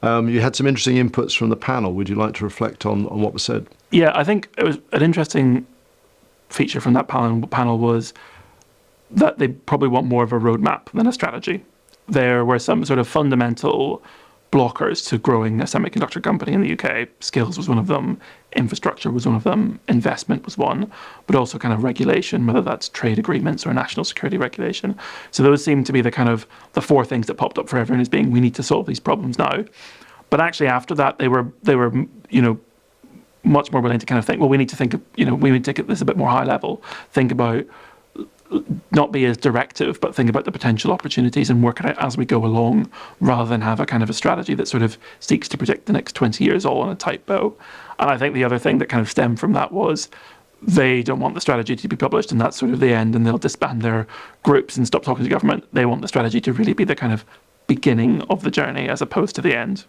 You had some interesting inputs from the panel. Would you like to reflect on what was said? Yeah, I think it was an interesting feature from that panel was that they probably want more of a roadmap than a strategy. There were some sort of fundamental blockers to growing a semiconductor company in the UK. Skills was one of them, infrastructure was one of them, investment was one, but also kind of regulation, whether that's trade agreements or national security regulation. So those seem to be the kind of the four things that popped up for everyone as being, we need to solve these problems now. But actually after that, they were much more willing to kind of think, well, we need to think, we need to take this a bit more high level, think about, not be as directive, but think about the potential opportunities and work it out as we go along, rather than have a kind of a strategy that sort of seeks to predict the next 20 years all on a tight bow. And I think the other thing that kind of stemmed from that was they don't want the strategy to be published and that's sort of the end and they'll disband their groups and stop talking to government. They want the strategy to really be the kind of beginning of the journey as opposed to the end.